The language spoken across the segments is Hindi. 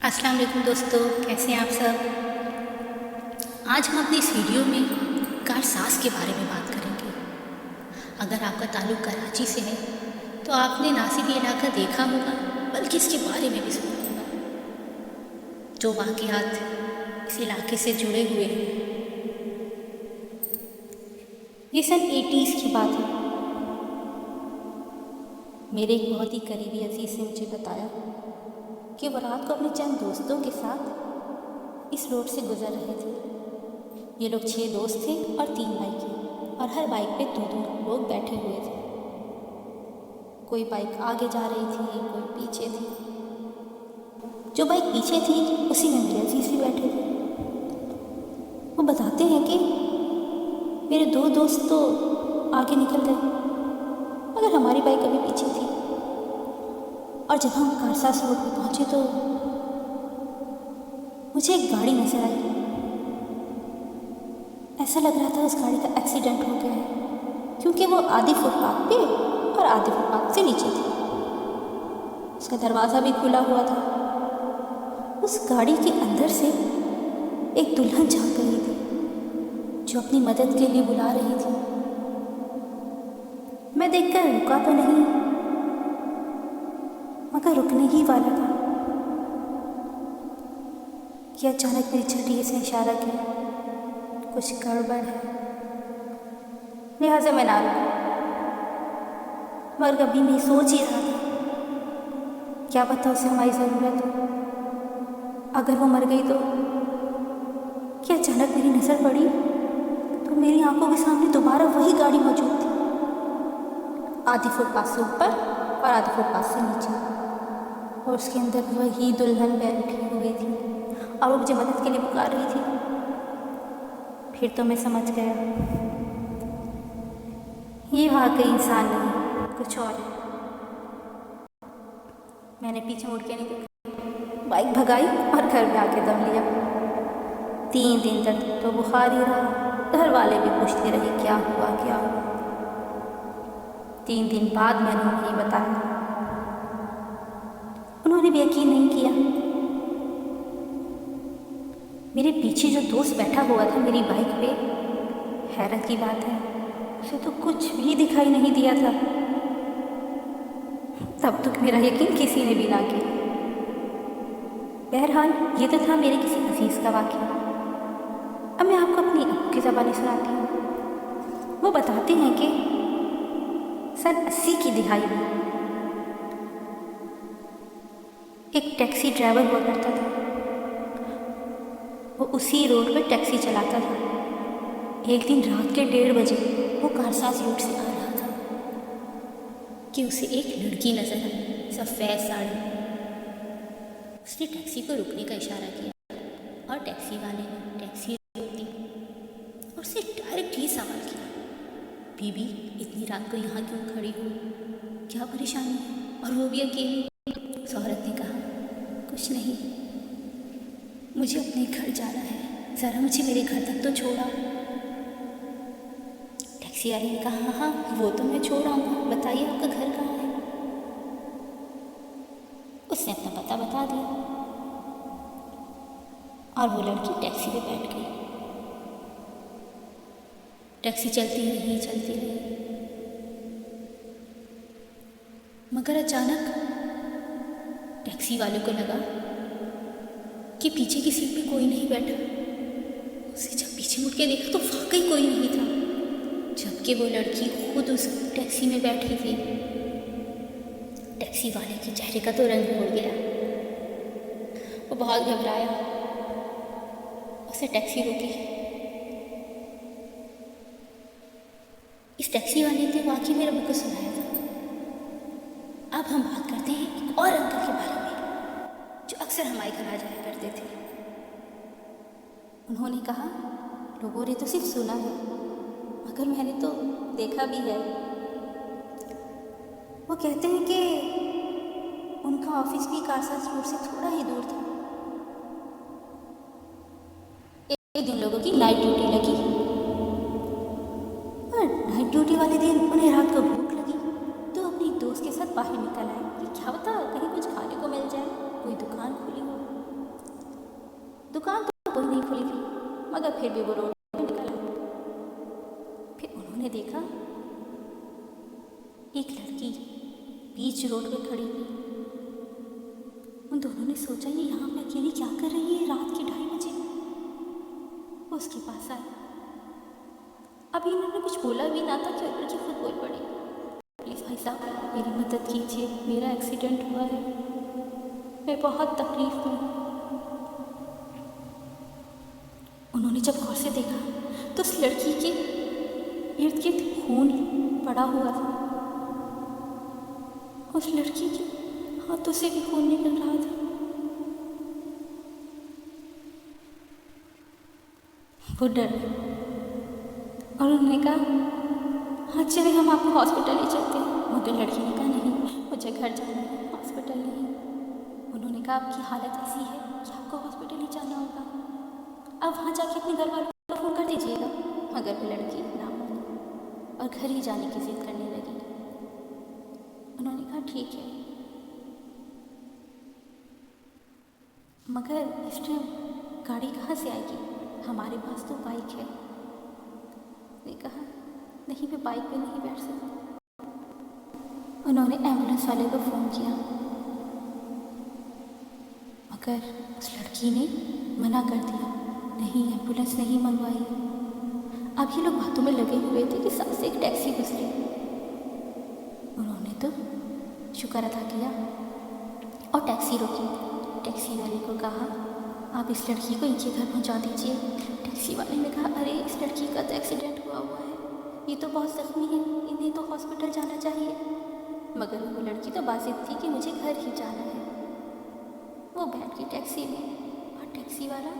अस्सलाम वालेकुम दोस्तों, कैसे हैं आप सब। आज हम अपनी इस वीडियो में कारसाज के बारे में बात करेंगे। अगर आपका ताल्लुक़ कराची से है तो आपने नासिक ये इलाका देखा होगा, बल्कि इसके बारे में भी सुना होगा। जो वाक़यात इस इलाके से जुड़े हुए हैं, ये सन 80s की बात है। मेरे एक बहुत ही करीबी अजीज़ ने मुझे बताया कि वो रात को अपने चंद दोस्तों के साथ इस रोड से गुजर रहे थे। ये लोग 6 दोस्त थे और 3 बाइकें, और हर बाइक पे 2-2 लोग बैठे हुए थे। कोई बाइक आगे जा रही थी, कोई पीछे थी। जो बाइक पीछे थी उसी में मेरे अजीज़ भी बैठे थे। वो बताते हैं कि मेरे 2 दोस्त तो आगे निकल गए, मगर हमारी बाइक अभी पीछे थी। और जब हम कारसाज रोड पर पहुँचे तो मुझे एक गाड़ी नजर आई। ऐसा लग रहा था उस गाड़ी का एक्सीडेंट हो गया है, क्योंकि वो आधी फुटपाथ पे और आधी फुटपाथ से नीचे थी। उसका दरवाज़ा भी खुला हुआ था। उस गाड़ी के अंदर से एक दुल्हन झांक रही थी, जो अपनी मदद के लिए बुला रही थी। मैं देखकर रुका तो नहीं, मगर रुकने ही वाला था कि अचानक मेरी छठी से इशारा किया, कुछ गड़बड़ है। लिहाजा मैं ना रुका, मगर कभी मैं सोच ही रहा था, क्या पता उसे हमारी ज़रूरत हो। अगर वो मर गई तो क्या। अचानक मेरी नज़र पड़ी तो मेरी आंखों के सामने दोबारा वही गाड़ी मौजूद थी, आधी फुटपाथ से ऊपर और आधी फुटपाथ से नीचे, और उसके अंदर वही दुल्हन बैठी हुई थी और वो मुझे मदद के लिए पुकार रही थी। फिर तो मैं समझ गया, ये वाकई इंसान नहीं, कुछ और है। मैंने पीछे मुड़ के नहीं देखा, बाइक भगाई और घर में आके दम लिया। 3 दिन तक तो बुखार ही रहा। घर वाले भी पूछते रहे क्या हुआ क्या हुआ। 3 दिन बाद मैंने उन्हें बताया। उन्होंने भी यकीन नहीं किया। मेरे पीछे जो दोस्त बैठा हुआ था मेरी बाइक पे, हैरत की बात है, उसे तो कुछ भी दिखाई नहीं दिया था। तब तक मेरा यकीन किसी ने भी ना किया। बहरहाल ये तो था मेरे किसी अजीज़ का वाक़या। अब मैं आपको अपनी अब्बू की ज़बानी सुनाती हूँ। वो बताते हैं कि सन 80 की दिहाई में एक टैक्सी ड्राइवर हुआ करता था। वो उसी रोड पर टैक्सी चलाता था। एक दिन रात के 1:30 बजे वो कारसाज रोड से आ रहा था कि उसे एक लड़की नजर आई, सफ़ेद साड़ी। उसने टैक्सी को रुकने का इशारा किया और टैक्सी वाले ने टैक्सी रोक दी और उससे डायरेक्ट ही सवाल किया, बीबी इतनी रात को यहाँ क्यों खड़ी हो, क्या परेशानी है, और वो भी अकेली। उस औरत ने कहा, कुछ नहीं, मुझे अपने घर जाना है, ज़रा मुझे मेरे घर तक तो छोड़ा। टैक्सी वाले ने कहा, हाँ हाँ वो तो मैं छोड़ आऊँगा, बताइए आपका घर कहाँ है। उसने अपना पता बता दिया और वो लड़की टैक्सी पे बैठ गई। टैक्सी चलती रही, मगर अचानक टैक्सी वाले को लगा कि पीछे की सीट पे कोई नहीं बैठा। उसे जब पीछे मुड़ के देखा तो वाकई कोई नहीं था, जबकि वो लड़की खुद उस टैक्सी में बैठी थी। टैक्सी वाले के चेहरे का तो रंग उड़ गया। वो बहुत घबराया, उसे टैक्सी रोकी। इस टैक्सी वाले ने वाकई मेरे अब्बू को सुनाया था। अब हम बात करते हैं एक और अंकल के बारे में, जो अक्सर हमारे घर आ जाया करते थे। उन्होंने कहा, लोगों ने तो सिर्फ सुना है, मगर मैंने तो देखा भी है। वो कहते हैं कि उनका ऑफिस भी कारसाज रोड से थोड़ा ही दूर था। एक दिन लोगों की नाइट ड्यूटी लगी, और नाइट ड्यूटी वाले दिन उन्हें रात को भूख लगी तो अपने दोस्त के साथ बाहर निकल आए कि क्या पता कहीं कुछ खाने को मिल जाए, कोई दुकान खुली हो। फिर भी वो रोड पे निकला। फिर उन्होंने देखा एक लड़की बीच रोड पे खड़ी हुई। उन दोनों ने सोचा ये यहाँ पे अकेली क्या कर रही है रात के 2:30 बजे। वो उसके पास आए। अभी इन्होंने कुछ बोला भी ना था कि लड़की खुद बोल पड़ी, प्लीज़ भाई साहब मेरी मदद कीजिए, मेरा एक्सीडेंट हुआ है, मैं बहुत तकलीफ में हूँ। उन्होंने जब गौर से देखा तो उस लड़की के इर्द गिर्द खून पड़ा हुआ था। उस लड़की के हाथों से भी खून निकल रहा था। वो डर गए और उन्होंने कहा हाँ चले हम आपको हॉस्पिटल ले चलते हैं। मगर लड़की ने कहा नहीं, मुझे घर जाना है, हॉस्पिटल नहीं। उन्होंने कहा आपकी हालत ऐसी है कि आपको हॉस्पिटल ही जाना होगा, अब वहाँ जाके अपने घर वालों को फ़ोन कर दीजिएगा। मगर वो लड़की ना मानी और घर ही जाने की जिद करने लगी। उन्होंने कहा ठीक है, मगर इस टाइम गाड़ी कहाँ से आएगी, हमारे पास तो बाइक है। ने कहा नहीं मैं बाइक पे नहीं बैठ सकती। उन्होंने एम्बुलेंस वाले को फ़ोन किया मगर उस लड़की ने मना कर दिया, नहीं एम्बुलेंस नहीं मंगवाई। अब ये लोग बातों में लगे हुए थे कि साथ से एक टैक्सी गुजरी। उन्होंने तो शुक्र अदा किया और टैक्सी रोकी। टैक्सी वाले को कहा आप इस लड़की को इनके घर पहुंचा दीजिए। टैक्सी वाले ने कहा अरे इस लड़की का तो एक्सीडेंट हुआ है, ये तो बहुत ज़ख्मी है, इन्हें तो हॉस्पिटल जाना चाहिए। मगर वो लड़की तो बाज़िद थी कि मुझे घर ही जाना है। वो बैठ गई टैक्सी में और टैक्सी वाला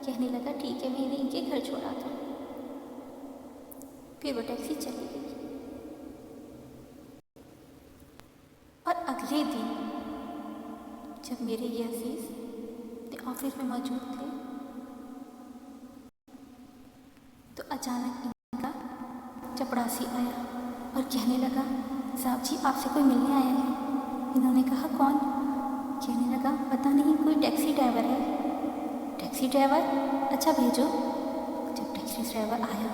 कहने लगा ठीक है मैं इन्हें इनके घर छोड़ा था। फिर वो टैक्सी चली गई। और अगले दिन जब मेरे ये अजीज़ ऑफिस में मौजूद थे तो अचानक इनका चपड़ासी आया और कहने लगा साहब जी आपसे कोई मिलने आया है। इन्होंने कहा कौन? कहने लगा पता नहीं कोई टैक्सी ड्राइवर है। Taxi driver? अच्छा भेजो। जब टैक्सी ड्राइवर आया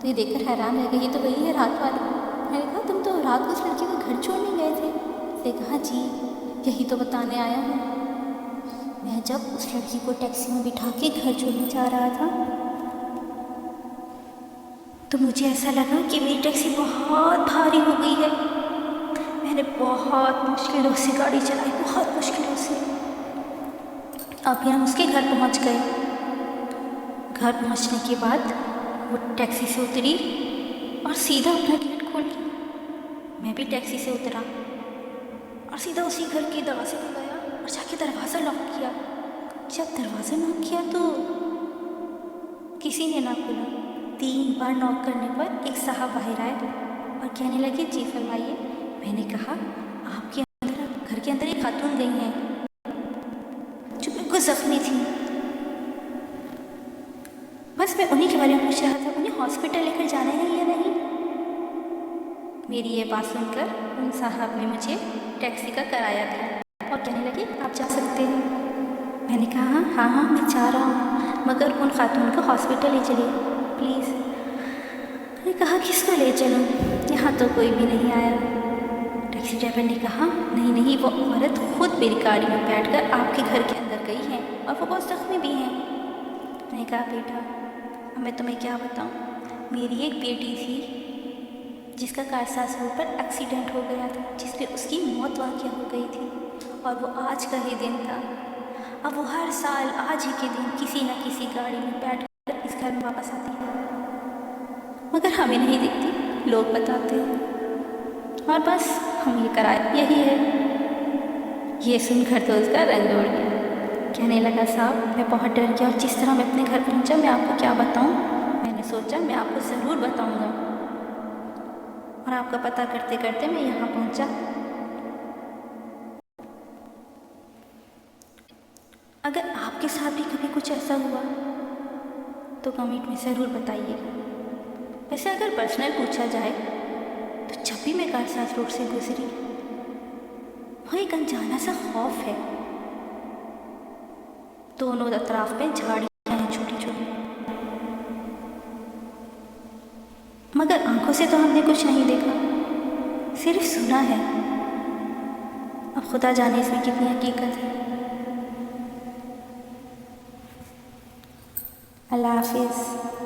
तो ये देखकर हैरान रह गई, ये तो वही है रात वाली। मैंने कहा तुम तो रात को उस लड़की को घर छोड़ने गए थे। उसने कहा जी यही तो बताने आया हूँ। मैं जब उस लड़की को टैक्सी में बिठा के घर छोड़ने जा रहा था तो मुझे ऐसा लगा कि मेरी टैक्सी बहुत भारी हो गई है। मैंने बहुत मुश्किलों से गाड़ी चलाई, बहुत मुश्किलों से। अब हम उसके घर पहुंच गए। घर पहुंचने के बाद वो टैक्सी से उतरी और सीधा अपना गेट खोल लिया। मैं भी टैक्सी से उतरा और सीधा उसी घर के दरवाजे पर गया और जाके दरवाज़ा लॉक किया। जब दरवाज़ा नॉक किया तो किसी ने ना खोला। 3 बार नॉक करने पर एक साहब बाहर आए और कहने लगे जी फरमाइए। मैंने कहा आपके अंदर घर के अंदर एक खातून गई हैं जो बिल्कुल ज़ख्मी थी। बस मैं उन्हीं के बारे में पूछ रहा था, उन्हें हॉस्पिटल लेकर जाना है या नहीं। मेरी ये बात सुनकर उन साहब ने मुझे टैक्सी का किराया दिया और कहने लगे आप जा सकते हैं। मैंने कहा हाँ हाँ मैं जा रहा हूँ, मगर उन खातून को हॉस्पिटल ले चलिए प्लीज़। मैंने कहा किसको ले चलूँ, यहाँ तो कोई भी नहीं आया। टैक्सी ड्राइवर ने कहा नहीं नहीं वो औरत खुद मेरी गाड़ी में बैठकर आपके घर के अंदर गई है और वो बहुत ज़ख्मी भी हैं। मैंने कहा बेटा अब मैं तुम्हें क्या बताऊँ, मेरी एक बेटी थी जिसका कारसाज रोड पर एक्सीडेंट हो गया था, जिसमें उसकी मौत वाक़या हो गई थी और वो आज का ही दिन था। अब वो हर साल आज ही के दिन किसी न किसी गाड़ी में बैठ कर इस घर में वापस आती है, मगर हमें नहीं दिखती, लोग बताते हैं और बस हम ये कराए यही है। ये सुनकर तो उसका रंग उड़ गया। कहने लगा साहब मैं बहुत डर गया और जिस तरह मैं अपने घर पहुंचा मैं आपको क्या बताऊं। मैंने सोचा मैं आपको ज़रूर बताऊंगा और आपका पता करते करते मैं यहाँ पहुंचा। अगर आपके साथ भी कभी कुछ ऐसा हुआ तो कमेंट में ज़रूर बताइएगा। वैसे अगर पर्सनल पूछा जाए तो जब भी मैं कारसाज रोड से गुजरी वहाँ एक अनजाना सा खौफ है। दोनों अतराफ में झाड़ियाँ हैं छोटी छोटी, मगर आंखों से तो हमने कुछ नहीं देखा, सिर्फ सुना है। अब खुदा जाने इसमें कितनी हकीकत है। अल्लाह हाफिज़।